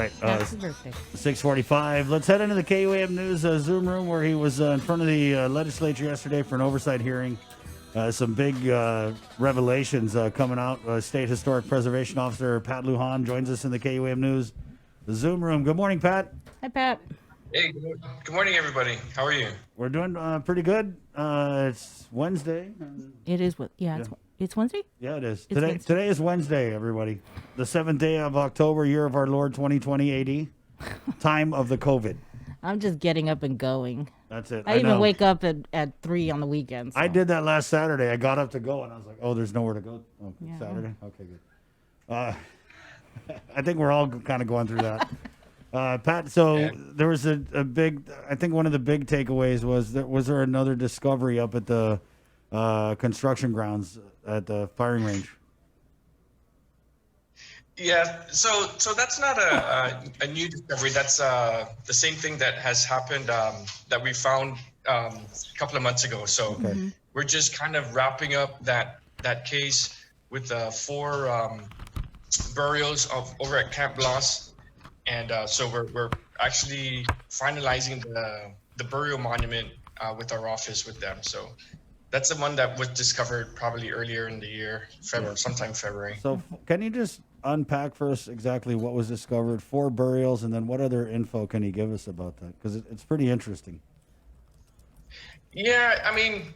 right. Happy birthday. 6:45. Let's head into the KUAM News Zoom room where he was in front of the legislature yesterday for an oversight hearing. Some big revelations coming out. State Historic Preservation Officer Pat Lujan joins us in the KUAM News Zoom room. Good morning, Pat. Hi, Pat. Hey, good morning, everybody. How are you? We're doing pretty good. It's Wednesday. It is what? Yeah, it's Wednesday. Yeah, it is. It's Today, Wednesday. today is Wednesday, everybody. The 7th day of October, year of our Lord 2020 AD. Time of the COVID. I'm just getting up and going. That's it. I even know. wake up at 3 on the weekends. So. I did that last Saturday. I got up to go, and I was like, oh, there's nowhere to go. Oh, Yeah. Saturday? Okay, good. I think we're all kind of going through that. Pat, so there was a big, I think one of the big takeaways was there another discovery up at the construction grounds at the firing range? Yeah, so that's not a new discovery. That's the same thing that has happened that we found a couple of months ago. So we're just kind of wrapping up that case with 4 burials over at Camp Blas, and so we're actually finalizing the burial monument with our office with them. So that's the one that was discovered probably earlier in the year, sometime February. So can you just unpack for us exactly what was discovered, 4 burials, and then what other info can you give us about that? Because it's pretty interesting. Yeah, I mean,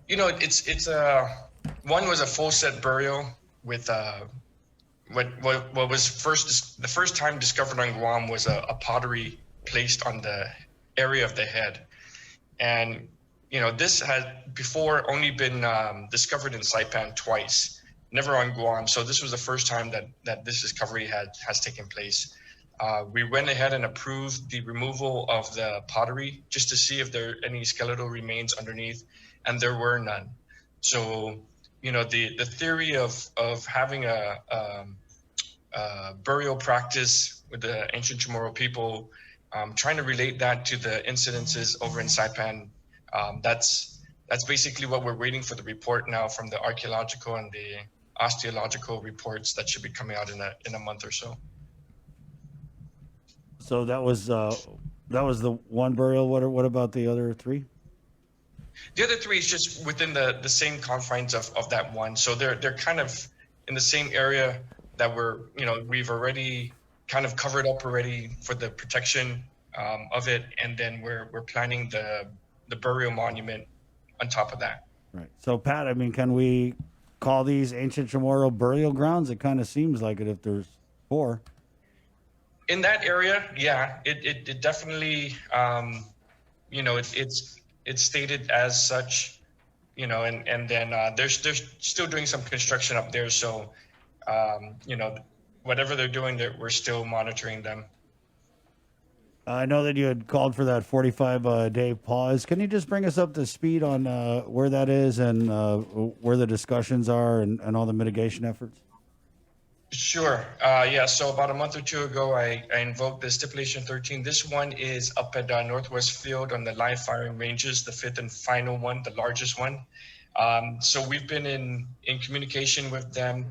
it's one was a full set burial with what was the first time discovered on Guam was a pottery placed on the area of the head, and this had before only been discovered in Saipan twice, never on Guam. So this was the first time that this discovery has taken place. We went ahead and approved the removal of the pottery just to see if there are any skeletal remains underneath, and there were none. So, the theory of having a burial practice with the ancient Chamorro people, trying to relate that to the incidences over in Saipan, that's basically what we're waiting for the report now from the archaeological and the osteological reports that should be coming out in a month or so. So that was the one burial. What about the other 3? The other 3 is just within the same confines of that one. So they're kind of in the same area that we've already kind of covered up already for the protection of it, and then we're planning the burial monument on top of that. Right. So Pat, I mean, can we call these ancient Chamorro burial grounds? It kind of seems like it if there's 4. In that area, yeah, it definitely, it's stated as such, and then they're still doing some construction up there. So, whatever they're doing, we're still monitoring them. I know that you had called for that 45-day pause. Can you just bring us up to speed on where that is and where the discussions are and all the mitigation efforts? Sure. Yeah. So about a month or 2 ago, I invoked the stipulation 13. This one is up at Northwest Field on the live firing ranges, the 5th and final one, the largest one. So we've been in communication with them,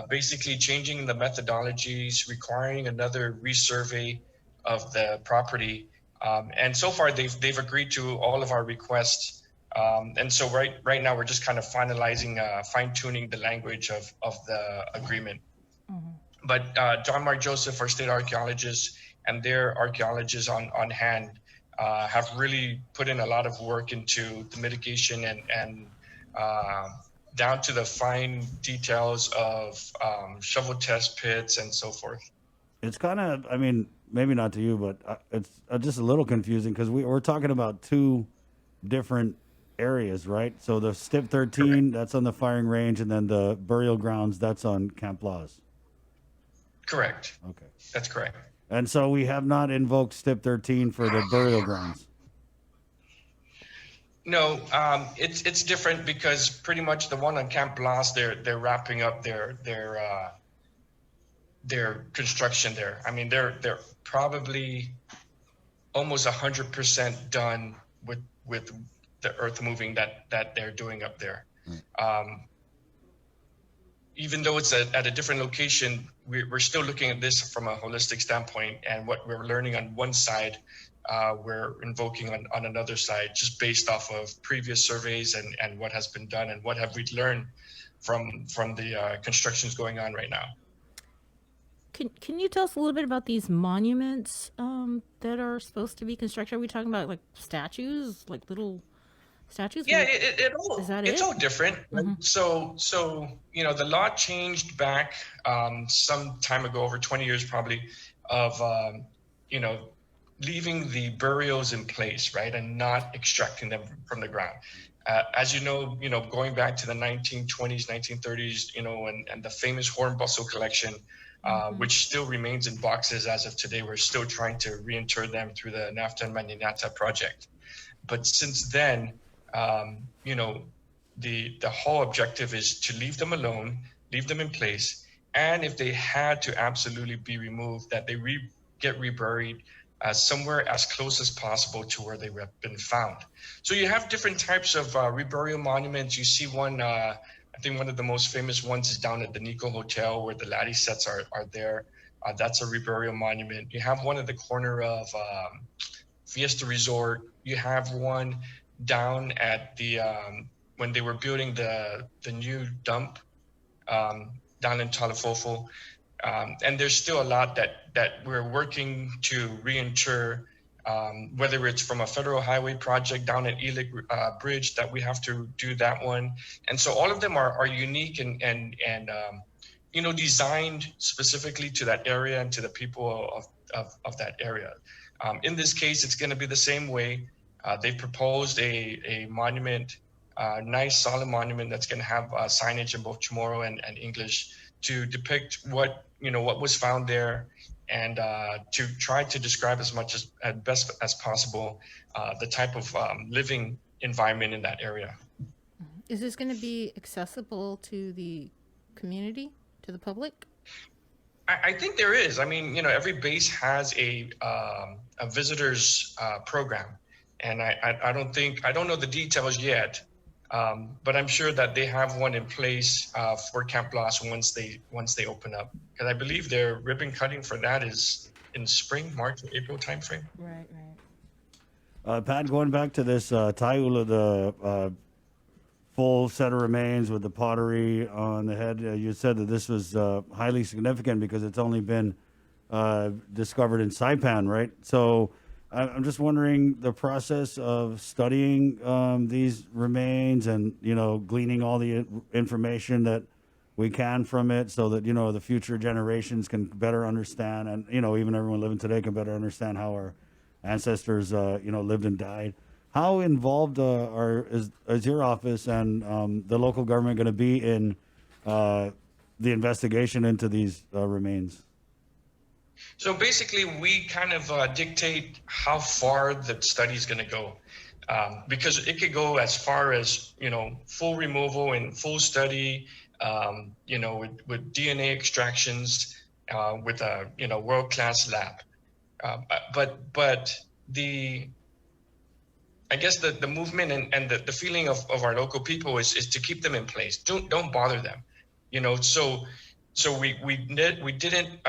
basically changing the methodologies, requiring another resurvey of the property. And so far they've agreed to all of our requests. And so right now we're just kind of finalizing, fine tuning the language of the agreement. Mm-hmm. But John Mark Joseph, our state archaeologist, and their archaeologists on hand have really put in a lot of work into the mitigation and down to the fine details of shovel test pits and so forth. It's kind of, I mean, maybe not to you, but it's just a little confusing because we're talking about 2 different areas, right? So the STIP 13, that's on the firing range, and then the burial grounds, that's on Camp Blas. Correct. Okay. That's correct. And so we have not invoked STIP 13 for the burial grounds. No, it's different because pretty much the one on Camp Blas, they're wrapping up their construction there. I mean, they're probably almost 100% done with the earth moving that they're doing up there. even though it's at a different location, we're still looking at this from a holistic standpoint, and what we're learning on one side, we're invoking on another side, just based off of previous surveys and what has been done and what have we learned from the constructions going on right now. Can you tell us a little bit about these monuments that are supposed to be constructed? Are we talking about like statues, like little statues? Yeah, Is that it's it? all different. Mm-hmm. So the law changed back some time ago, over 20 years probably, of leaving the burials in place, right, and not extracting them from the ground. As you know, going back to the 1920s, 1930s, and the famous Hornbostel collection, which still remains in boxes as of today. We're still trying to reinter them through the NAFTA and Maninata project. But since then, the whole objective is to leave them alone, leave them in place, and if they had to absolutely be removed, that they get reburied somewhere as close as possible to where they have been found. So you have different types of reburial monuments. You see one, I think one of the most famous ones is down at the Nico Hotel, where the laddie sets are there. That's a reburial monument. You have one at the corner of Fiesta Resort. You have one down at the when they were building the new dump down in Talafofo. And there's still a lot that we're working to reinter, whether it's from a federal highway project down at Elig Bridge, that we have to do that one. And so all of them are unique and designed specifically to that area and to the people of that area. In this case, it's going to be the same way. They proposed a monument, nice solid monument that's going to have signage in both Chamorro and English to depict what was found there, and to try to describe as best as possible the type of living environment in that area. Is this going to be accessible to the community, to the public? I think there is. I mean, every base has a visitors program, and I don't know the details yet, but I'm sure that they have one in place for Camp Blas once they open up. Because I believe their ribbon cutting for that is in spring, March, or April timeframe. Right. Pat, going back to this Taiula, the full set of remains with the pottery on the head, you said that this was highly significant because it's only been discovered in Saipan, right? So I'm just wondering the process of studying these remains and, gleaning all the information that we can from it so that, the future generations can better understand, and, even everyone living today can better understand how our ancestors, lived and died. How involved is your office and the local government going to be in the investigation into these remains? So basically, we kind of dictate how far the study is going to go, because it could go as far as full removal and full study, with DNA extractions, with a world-class lab. But I guess the movement and the feeling of our local people is to keep them in place. Don't bother them, So we didn't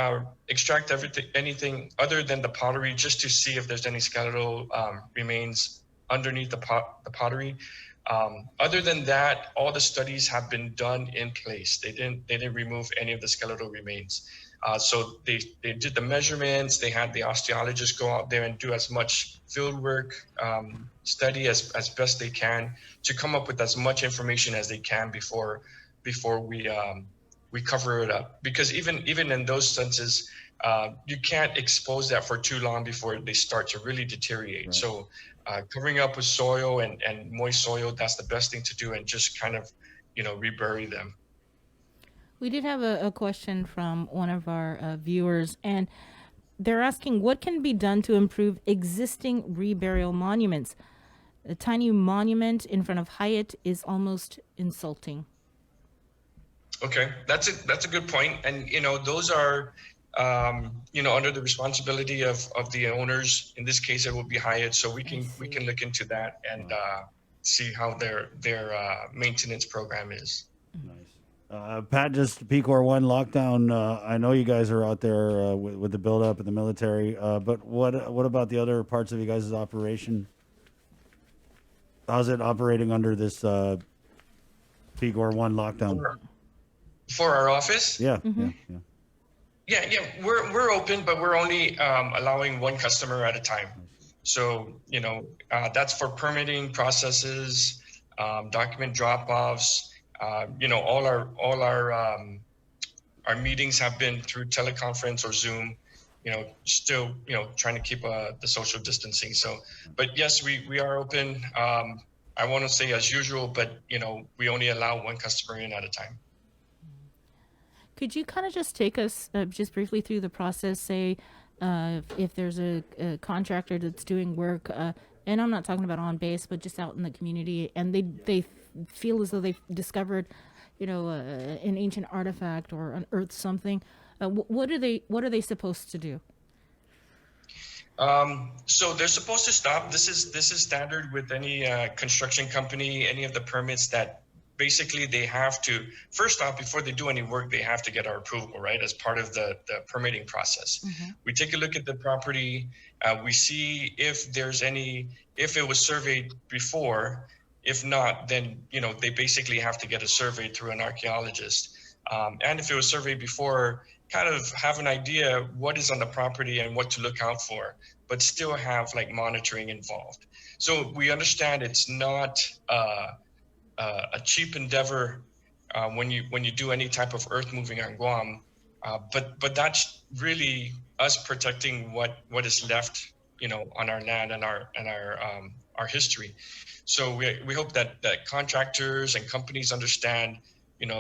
extract anything other than the pottery, just to see if there's any skeletal remains underneath the pottery. Other than that, all the studies have been done in place. They didn't remove any of the skeletal remains. So they did the measurements. They had the osteologists go out there and do as much field work, study as best they can to come up with as much information as they can before we cover it up. Because even in those senses, you can't expose that for too long before they start to really deteriorate. Right. So covering up with soil and moist soil, that's the best thing to do, and just kind of, rebury them. We did have a question from one of our viewers, and they're asking what can be done to improve existing reburial monuments. A tiny monument in front of Hyatt is almost insulting. Okay, that's a good point. And, those are, under the responsibility of the owners. In this case, it will be Hyatt. So we can look into that and see how their maintenance program is. Nice. Pat, just PCOR 1 lockdown. I know you guys are out there with the buildup in the military, but what about the other parts of you guys' operation? How's it operating under this PCOR 1 lockdown? For our office? Yeah. Yeah, we're open, but we're only allowing one customer at a time. So, that's for permitting processes, document drop-offs. All our meetings have been through teleconference or Zoom. Still, trying to keep the social distancing. So, but yes, we are open. I want to say as usual, but we only allow one customer in at a time. Could you kind of just take us just briefly through the process? Say, if there's a contractor that's doing work, and I'm not talking about on base, but just out in the community, and they feel as though they've discovered, an ancient artifact or unearthed something. What are they supposed to do? So they're supposed to stop. This is standard with any construction company, any of the permits that. Basically, they have to, first off, before they do any work, they have to get our approval, right, as part of the permitting process. Mm-hmm. We take a look at the property. We see if it was surveyed before. If not, then, they basically have to get a survey through an archaeologist. And if it was surveyed before, kind of have an idea what is on the property and what to look out for, but still have monitoring involved. So we understand it's not a cheap endeavor when you do any type of earth moving on Guam, but that's really us protecting what is left, on our land and our history. So we hope that contractors and companies understand,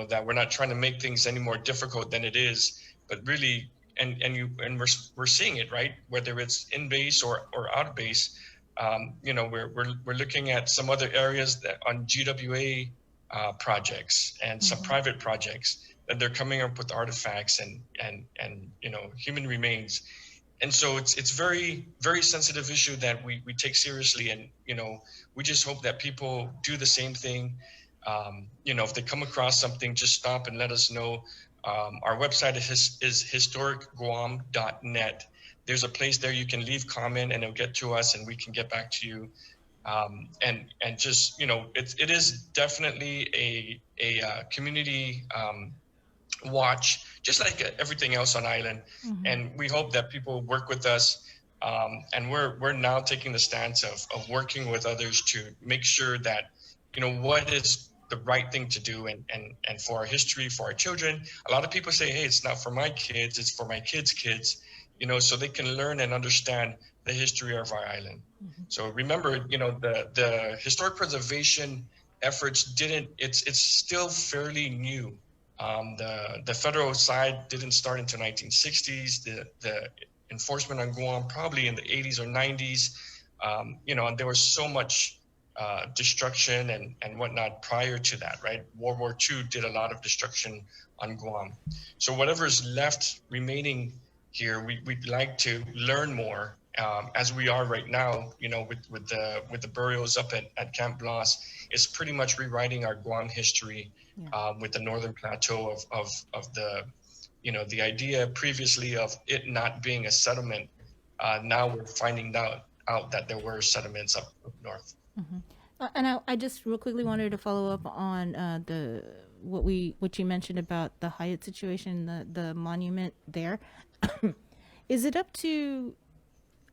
that we're not trying to make things any more difficult than it is, but really, and we're seeing it, right, whether it's in base or out of base. We're looking at some other areas that on GWA projects and some private projects that they're coming up with artifacts and human remains. And so it's very, very sensitive issue that we take seriously. And, we just hope that people do the same thing. If they come across something, just stop and let us know. Our website is historicguam.net. There's a place there you can leave comment and it'll get to us and we can get back to you. And just, it is definitely a community watch, just like everything else on island. Mm-hmm. And we hope that people work with us. And we're now taking the stance of working with others to make sure that, what is the right thing to do and for our history, for our children. A lot of people say, hey, it's not for my kids, it's for my kids' kids. So they can learn and understand the history of our island. Mm-hmm. So remember, the historic preservation efforts it's still fairly new. The federal side didn't start until 1960s. The enforcement on Guam probably in the 80s or 90s. And there was so much destruction and whatnot prior to that, right? World War II did a lot of destruction on Guam. So whatever is left remaining here, we'd like to learn more as we are right now, with the burials up at Camp Blas. It's pretty much rewriting our Guam history with the Northern Plateau of the idea previously of it not being a settlement. Now we're finding out that there were settlements up north. Mm-hmm. And I just real quickly wanted to follow up on what you mentioned about the Hyatt situation, the monument there. Is it up to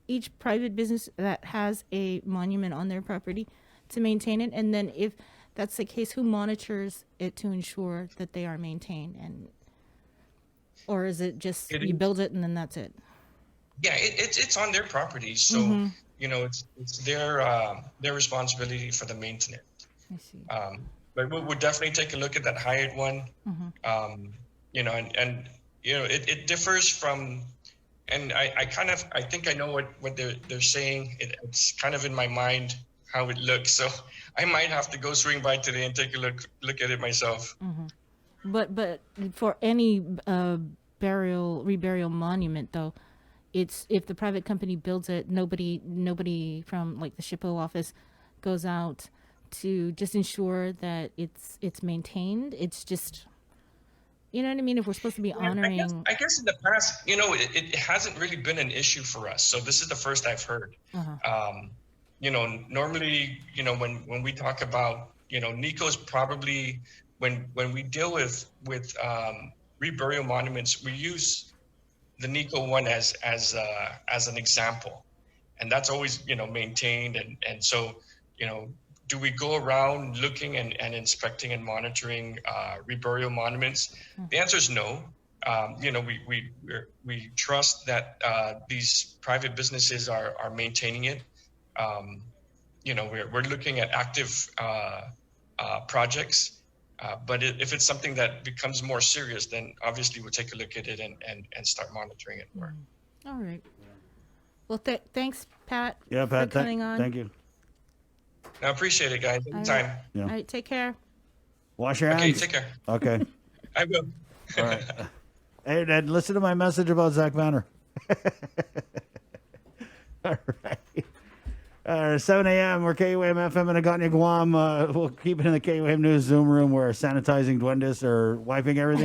each private business that has a monument on their property to maintain it? And then if that's the case, who monitors it to ensure that they are maintained? Or is it just you build it and then that's it? Yeah, it's on their property. So, mm-hmm. It's their responsibility for the maintenance. I see. But we'll definitely take a look at that Hyatt one. Mm-hmm. It differs from, and I think I know what they're saying. It's kind of in my mind how it looks. So I might have to go swing by today and take a look at it myself. Mm-hmm. But for any reburial monument though, it's if the private company builds it, nobody from the SHPO office goes out to just ensure that it's maintained. It's just You know what I mean? If we're supposed to be honoring. I guess in the past, it hasn't really been an issue for us. So this is the first I've heard. Normally, when we talk about, Nico's probably when we deal with reburial monuments, we use the Nico one as an example, and that's always maintained. And so do we go around looking and inspecting and monitoring reburial monuments? The answer is no. We trust that these private businesses are maintaining it. We're looking at active projects, but if it's something that becomes more serious, then obviously we'll take a look at it and start monitoring it more. All right. Well, thanks, Pat. Yeah, Pat. for coming on. Thank you. I appreciate it, guys. Anytime. Yeah. All right, take care. Wash your hands. Okay, take care. Okay. I will. All right. Hey, Dad, listen to my message about Zach Banner. All right. 7 a.m. We're KUAM FM in Agotna, Guam. We'll keep it in the KUAM News Zoom room where sanitizing duendes are wiping everything.